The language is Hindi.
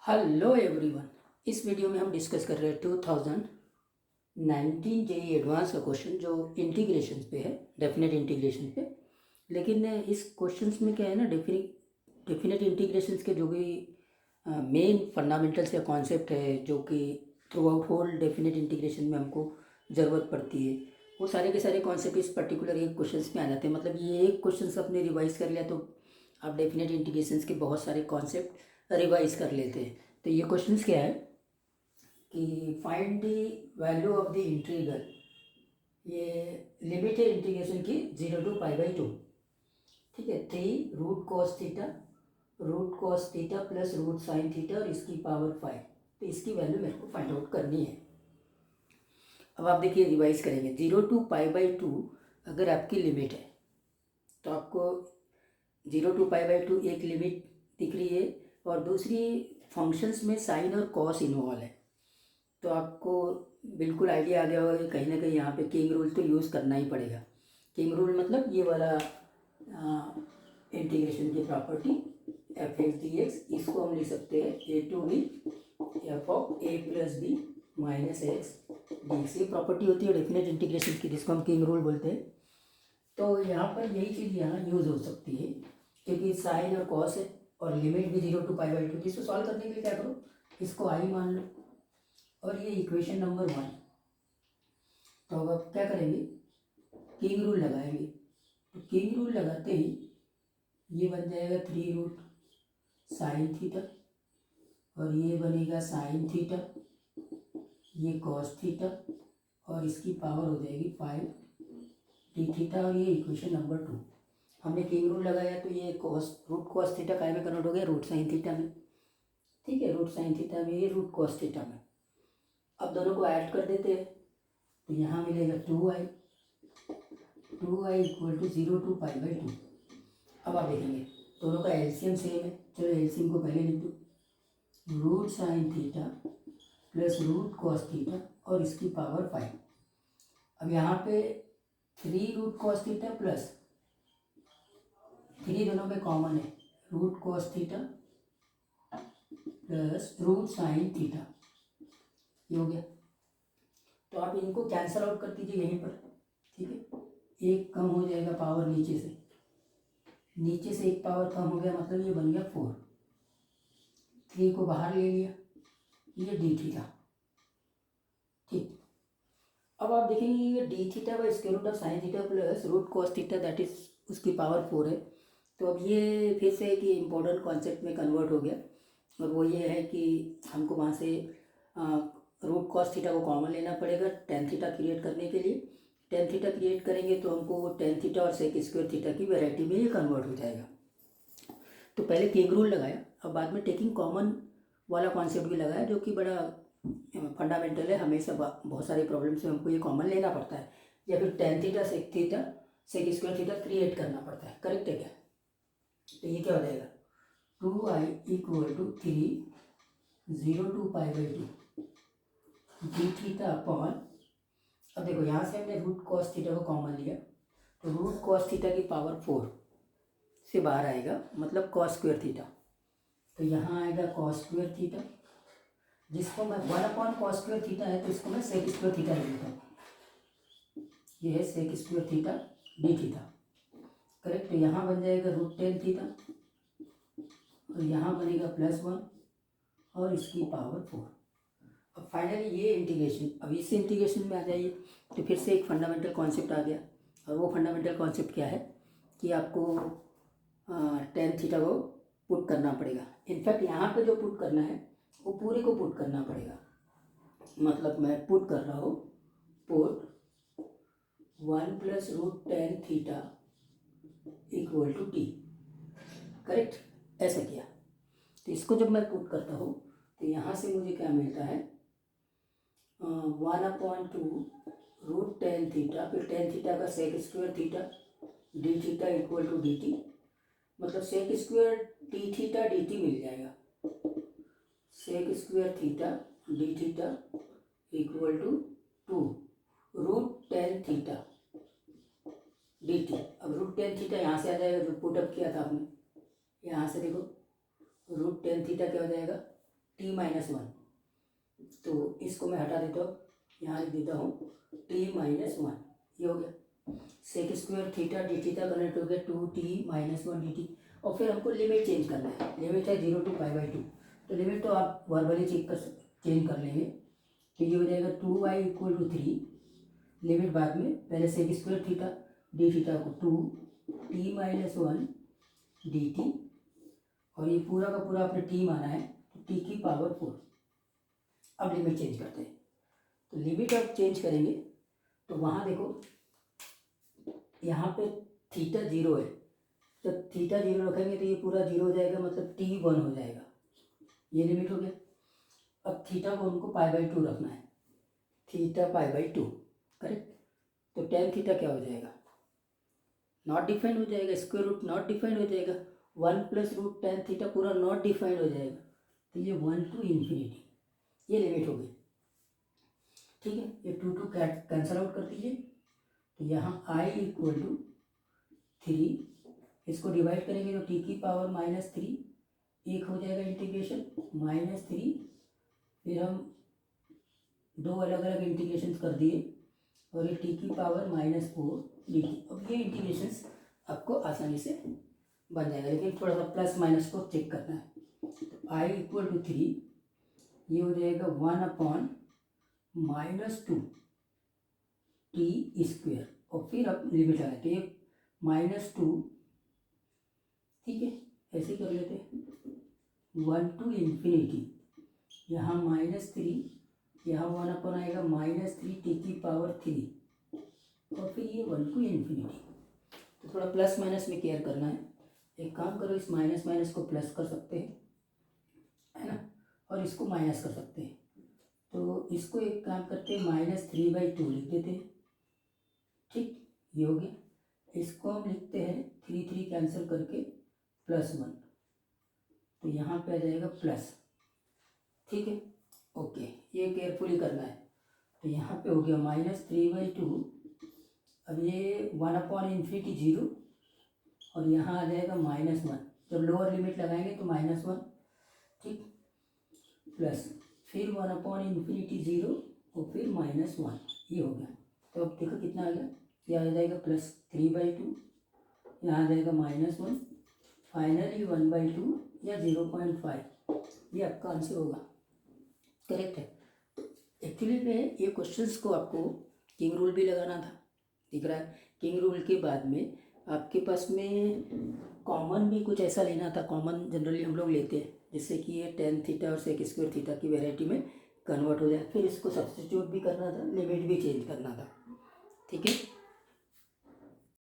Hello everyone. इस वीडियो में हम डिस्कस कर रहे हैं 2019 जेई एडवांस का क्वेश्चन जो इंटीग्रेशन पे है, डेफिनेट इंटीग्रेशन पे। लेकिन इस क्वेश्चंस में क्या है ना, डेफिनेट इंटीग्रेशंस के जो भी मेन फंडामेंटल्स या कॉन्सेप्ट है जो कि throughout whole definite integration में हमको ज़रूरत पड़ती है, वो सारे के सारे कॉन्सेप्ट इस पर्टिकुलर एक क्वेश्चन में आ जाते हैं। मतलब ये एक क्वेश्चन आपने रिवाइज कर लिया तो आप डेफिनेट इंटीग्रेशंस के बहुत सारे कॉन्सेप्ट रिवाइज कर लेते हैं। तो ये क्वेश्चंस क्या है कि find the value of the integral, ये लिमिट है इंटीग्रेशन की 0 to π/2। ठीक है, 3√cos θ प्लस √sin θ और इसकी पावर 5। तो इसकी वैल्यू मेरे को फाइंड आउट करनी है। अब आप देखिए, रिवाइज करेंगे 0 to π/2 अगर आपकी लिमिट है तो आपको 0 to π/2 एक लिमिट दिख रही है और दूसरी फंक्शंस में साइन और कॉस इन्वॉल्व है। तो आपको बिल्कुल आइडिया आ गया होगा कि कहीं ना कहीं यहाँ पे किंग रूल तो यूज़ करना ही पड़ेगा। किंग रूल मतलब ये वाला इंटीग्रेशन की प्रॉपर्टी f(x)dx, इसको हम लिख सकते हैं a/b f(a+b -x dx। ये प्रॉपर्टी होती है डेफिनेट इंटीग्रेशन की, जिसको हम किंग रूल बोलते हैं। तो यहाँ पर यही चीज़ यहाँ यूज़ हो सकती है क्योंकि साइन और कॉस है और लिमिट भी 0 to π/2। इसको सॉल्व करने के लिए क्या करो, इसको आई मान लो और ये इक्वेशन नंबर 1। तो अब आप क्या करेंगे, किंग रूल लगाएंगे। तो किंग रूल लगाते ही ये बन जाएगा 3√sin θ और ये बनेगा sin θ, ये cos θ और इसकी पावर हो जाएगी 5d θ और ये इक्वेशन नंबर 2। हमने किंग रूल लगाया तो ये √cos θ काय में कन्वर्ट हो गया, √sin θ में। ठीक है, √sin θ में, ये √cos θ में। अब दोनों को ऐड कर देते हैं तो यहाँ मिलेगा 2i = 0 to π/2। अब आप देखेंगे दोनों का एलसीएम सेम है। चलो एलसीएम को पहले लिख दो, √sin θ प्लस √cos θ और इसकी पावर 5। अब यहाँ पे 3√cos θ प्लस 3 दोनों में कॉमन है, √cos θ प्लस √sin θ, ये हो गया। तो आप इनको कैंसल आउट कर दीजिए यहीं पर। ठीक है, एक कम हो जाएगा पावर नीचे से एक पावर कम हो गया, मतलब ये बन गया 4। 3 को बाहर ले लिया, ये d θ। ठीक, अब आप देखेंगे ये d θ by square root of sin θ plus √cos θ that is उसकी पावर 4 है। तो अब ये फिर से एक इम्पोर्टेंट कॉन्सेप्ट में कन्वर्ट हो गया और वो ये है कि हमको वहाँ से √cos θ को कॉमन लेना पड़ेगा tan θ क्रिएट करने के लिए। tan θ क्रिएट करेंगे तो हमको tan θ और sec स्क्वायर थीटा की वैरायटी में ये कन्वर्ट हो जाएगा। तो पहले किंग रूल लगाया, अब बाद में टेकिंग कॉमन वाला कॉन्सेप्ट भी लगाया जो कि बड़ा फंडामेंटल है। हमेशा बहुत सारी प्रॉब्लम्स में हमको ये कॉमन लेना पड़ता है या फिर tan θ sec square theta create करना पड़ता है। करेक्ट है क्या? तो ये क्या हो जाएगा, 2i = 3 0 to π/2 d θ अपॉन, अब देखो यहाँ से हमने √cos θ को कॉमन लिया तो √cos θ की पावर 4 से बाहर आएगा, मतलब cos स्क्वायर थीटा। तो यहाँ आएगा cos स्क्वायर थीटा, जिसको मैं 1/cos स्क्वायर थीटा है तो इसको मैं sec स्क्वायर थीटा ले लेता हूँ। ये है sec square theta d θ। Correct, तो यहाँ बन जाएगा √tan θ और यहाँ बनेगा +1 और इसकी पावर 4। अब फाइनली ये इंटीग्रेशन, अब इस इंटीग्रेशन में आ जाइए तो फिर से एक फंडामेंटल कॉन्सेप्ट आ गया और वो फंडामेंटल कॉन्सेप्ट क्या है कि आपको tan θ को पुट करना पड़ेगा। इनफैक्ट यहाँ पे जो पुट करना है वो पूरे को पुट करना पड़ेगा। मतलब मैं पुट कर रहा हूँ, पुट 1 + √tan θ = t। करेक्ट, ऐसा किया। तो इसको जब मैं पुट करता हूँ तो यहाँ से मुझे क्या मिलता है, 1/2 √tan θ, फिर tan θ का sec square theta d θ = dt, मतलब sec स्क्वायर d θ dt मिल जाएगा। sec square theta d θ = 2 √tan θ dt। अब √tan θ यहाँ से आ जाएगा, जो पुटअप किया था आपने, यहाँ से देखो √tan θ क्या हो जाएगा, t-1। तो इसको मैं हटा देता हूँ, यहाँ लिख देता हूँ t-1, ये हो गया। Sec square theta d theta connect हो गया 2t-1 dt। और फिर हमको लिमिट चेंज करना है, लिमिट है 0 to π/2। तो लिमिट तो आप वर्बली चेंज कर लेंगे। तो ये हो जाएगा 2y = 3, लिमिट बाद में, पहले sec square theta d theta को 2t-1 dt, और ये पूरा का पूरा आपने t माना है तो t⁴। अब लिमिट चेंज करते हैं। तो लिमिट अब चेंज करेंगे तो वहाँ देखो, यहाँ पे थीटा 0 है, जब थीटा 0 रखेंगे तो ये पूरा 0 हो जाएगा, मतलब t1 हो जाएगा, ये लिमिट हो गया। अब थीटा को उनको π/2 रखना है, थीटा π/2, करेक्ट। तो tan थीटा क्या हो जाएगा, नॉट डिफाइंड हो जाएगा, स्क्वायर रूट नॉट डिफाइंड हो जाएगा, 1 + √tan थीटा पूरा नॉट डिफाइंड हो जाएगा। तो ये 1 to ∞, ये लिमिट हो गई, ठीक है। ये 2 कैंसल आउट कर दीजिए। तो यहाँ I = 3, इसको डिवाइड करेंगे तो t⁻³ एक हो जाएगा इंटीग्रेशन -3, फिर हम दो अलग अलग इंटीग्रेशन कर दिए, और ये t⁻⁻4 dt। अब ये इंटीग्रेशंस आपको आसानी से बन जाएगा, लेकिन थोड़ा सा प्लस माइनस को चेक करना है। तो I = 3, ये हो जाएगा 1/-2 t², और फिर आप लिमिट लगाए तो ये -2, ठीक है, ऐसे कर लेते हैं 1 to ∞, यहाँ -3, यहाँ 1 आएगा -3 t⁻3, और फिर ये 1 to ∞। तो थोड़ा प्लस माइनस में केयर करना है। एक काम करो, इस माइनस माइनस को प्लस कर सकते हैं, है ना, और इसको माइनस कर सकते हैं। तो इसको एक काम करते हैं, -3/2 लिख देते हैं, ठीक, ये हो गया। इसको हम लिखते हैं 3 कैंसिल करके +1, तो यहाँ पे आ जाएगा प्लस, ठीक है, ओके, ये केयरफुली करना है। तो यहाँ पे हो गया -3/2, अब ये 1/∞ 0, और यहाँ आ जाएगा -1, जब लोअर लिमिट लगाएंगे तो -1, ठीक, प्लस फिर 1/∞ 0, और फिर -1, ये हो गया। तो अब देखो कितना आ गया, ये आ जाएगा +3/2, यहाँ आ जाएगा -1, फाइनली 1/2 या 0.5, ये आपका आंसर होगा, करेक्ट है। एक्चुअली में ये क्वेश्चंस को आपको किंग रूल भी लगाना था, दिख रहा है। किंग रूल के बाद में आपके पास में कॉमन भी कुछ ऐसा लेना था, कॉमन जनरली हम लोग लेते हैं, जिससे कि ये tan थीटा और सेक स्क्वायर थीटा की वेराइटी में कन्वर्ट हो जाए। फिर इसको सब्स्टिट्यूट भी करना था, लिमिट भी चेंज करना था, ठीक है।